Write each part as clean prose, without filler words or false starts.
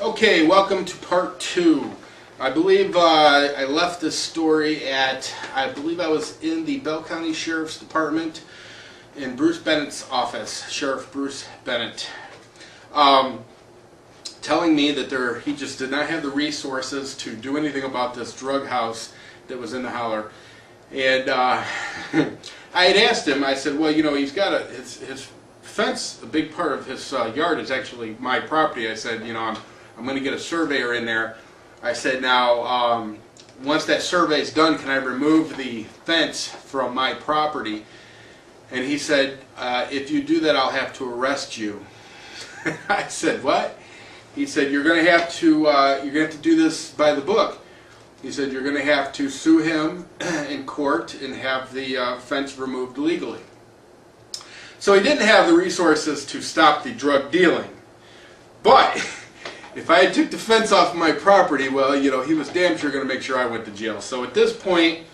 Okay, welcome to part 2. I believe I left this story at, I believe I was in the Bell County Sheriff's Department in Bruce Bennett's office, Sheriff Bruce Bennett, telling me that he just did not have the resources to do anything about this drug house that was in the holler. And I had asked him, I said, well, you know, he's got his fence, a big part of his yard is actually my property. I said, you know, I'm going to get a surveyor in there. I said, now, once that survey is done, can I remove the fence from my property? And he said, if you do that, I'll have to arrest you. I said, what? He said, you're going to have to do this by the book. He said, you're going to have to sue him in court and have the fence removed legally. So he didn't have the resources to stop the drug dealing. But if I had took the fence off my property, well, you know, he was damn sure going to make sure I went to jail. So at this point,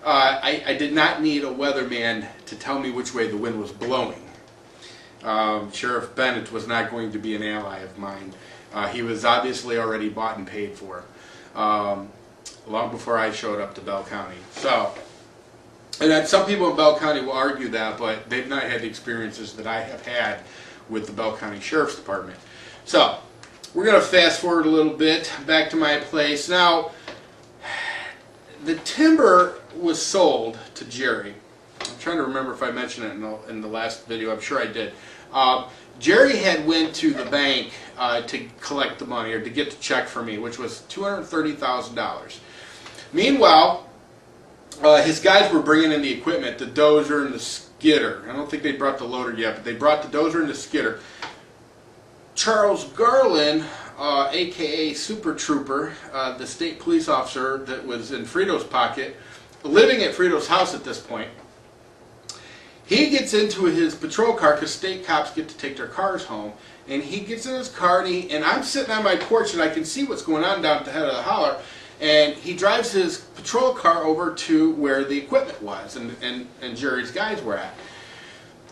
I did not need a weatherman to tell me which way the wind was blowing. Sheriff Bennett was not going to be an ally of mine. He was obviously already bought and paid for, long before I showed up to Bell County. So, and some people in Bell County will argue that, but they've not had the experiences that I have had with the Bell County Sheriff's Department. So, we're going to fast forward a little bit back to my place. Now, the timber was sold to Jerry. I'm trying to remember if I mentioned it in the last video. I'm sure I did. Jerry had went to the bank to collect the money, or to get the check for me, which was $230,000. Meanwhile, his guys were bringing in the equipment, the dozer and the skidder. I don't think they brought the loader yet, but they brought the dozer and the skidder. Charles Garland, a.k.a. Super Trooper, the state police officer that was in Frito's pocket, living at Frito's house at this point, he gets into his patrol car because state cops get to take their cars home, and he gets in his car, and I'm sitting on my porch, and I can see what's going on down at the head of the holler, and he drives his patrol car over to where the equipment was and Jerry's guys were at.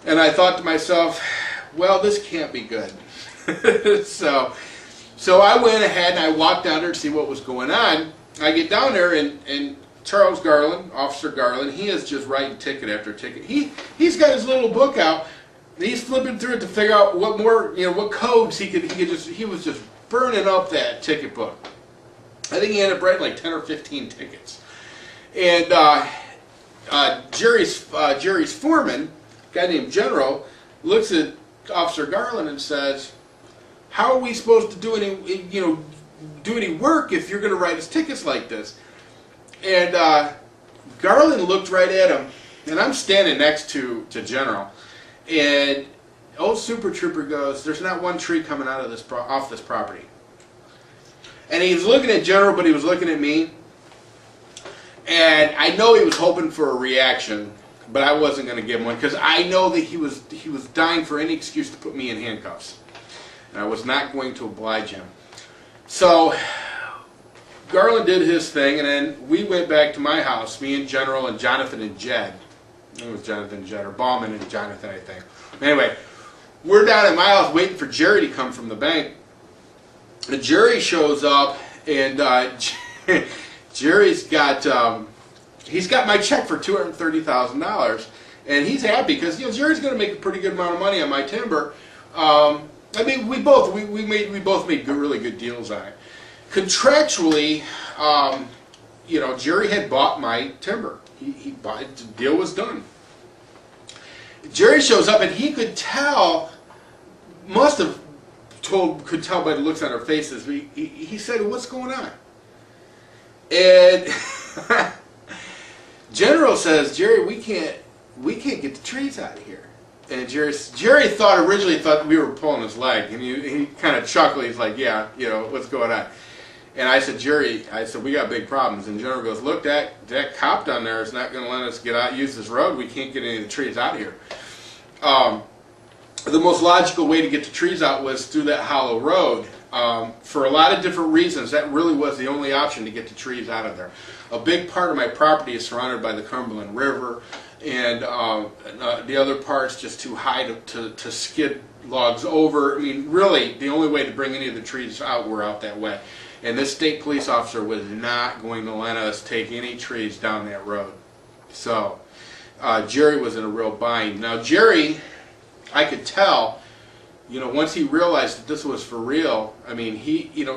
And I thought to myself, well, this can't be good. So I went ahead and I walked down there to see what was going on. I get down there and Charles Garland, Officer Garland, he is just writing ticket after ticket. He's got his little book out. He's flipping through it to figure out what more, you know, what codes he was just burning up that ticket book. I think he ended up writing like 10 or 15 tickets. And Jerry's foreman, a guy named General, looks at Officer Garland and says, how are we supposed to do any work if you're going to write us tickets like this? And Garland looked right at him, and I'm standing next to General, and old Super Trooper goes, there's not one tree coming out of off this property. And he was looking at General, but he was looking at me, and I know he was hoping for a reaction, but I wasn't going to give him one, because I know that he was dying for any excuse to put me in handcuffs. And I was not going to oblige him. So Garland did his thing, and then we went back to my house, me and General and Jonathan and Jed. It was Jonathan and Jed, or Ballman and Jonathan, I think. Anyway, we're down at my house waiting for Jerry to come from the bank. And Jerry shows up, and Jerry's got he's got my check for $230,000, and he's happy because, you know, Jerry's going to make a pretty good amount of money on my timber. I mean, we both made really good deals on it. Contractually, you know, Jerry had bought my timber. He bought it. The deal was done. Jerry shows up, and he could tell, could tell by the looks on our faces. He said, "What's going on?" And General says, "Jerry, we can't get the trees out of here." And Jerry originally thought we were pulling his leg, and he kind of chuckled. He's like, "Yeah, you know, what's going on?" And I said, "Jerry, we got big problems." And General goes, "Look, that cop down there is not going to let us use this road. We can't get any of the trees out of here." The most logical way to get the trees out was through that hollow road. For a lot of different reasons, that really was the only option to get the trees out of there. A big part of my property is surrounded by the Cumberland River, and the other part's just too high to skid logs over. I mean, really, the only way to bring any of the trees out were out that way. And this state police officer was not going to let us take any trees down that road. So Jerry was in a real bind. Now Jerry, I could tell, once he realized that this was for real. I mean,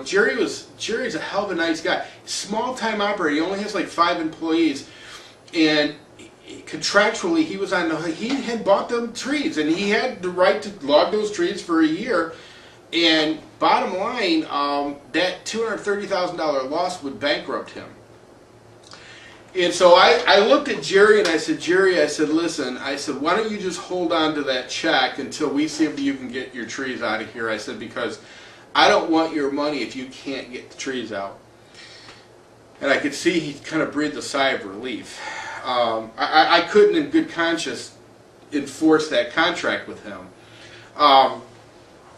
Jerry's a hell of a nice guy. Small time operator. He only has like 5 employees, and contractually he had bought them trees, and he had the right to log those trees for a year. And bottom line, that $230,000 loss would bankrupt him. And so I looked at Jerry and I said, Jerry, I said, listen, I said, why don't you just hold on to that check until we see if you can get your trees out of here. I said, because I don't want your money if you can't get the trees out. And I could see he kind of breathed a sigh of relief. I couldn't in good conscience enforce that contract with him.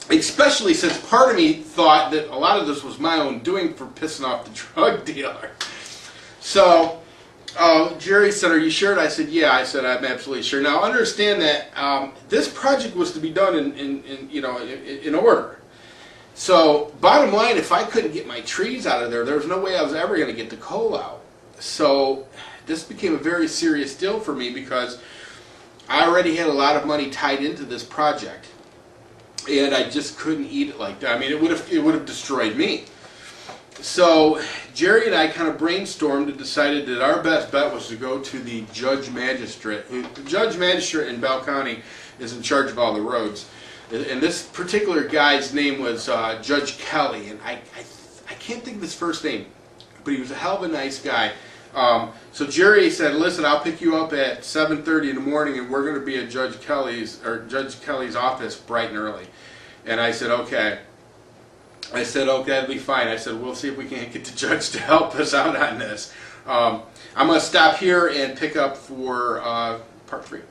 Especially since part of me thought that a lot of this was my own doing for pissing off the drug dealer. So Jerry said, are you sure? And I said, yeah. I said, I'm absolutely sure. Now understand that this project was to be done in order. So bottom line, if I couldn't get my trees out of there was no way I was ever going to get the coal out. So this became a very serious deal for me because I already had a lot of money tied into this project. And I just couldn't eat it like that. I mean, it would have destroyed me. So Jerry and I kind of brainstormed and decided that our best bet was to go to the judge magistrate. The judge magistrate in Bell County is in charge of all the roads. And this particular guy's name was Judge Kelly. And I can't think of his first name, but he was a hell of a nice guy. So Jerry said, listen, I'll pick you up at 7:30 in the morning, and we're going to be at Judge Kelly's office bright and early. And I said, okay. I said, okay, that'll be fine. I said, we'll see if we can't get the judge to help us out on this. I'm going to stop here and pick up for part 3.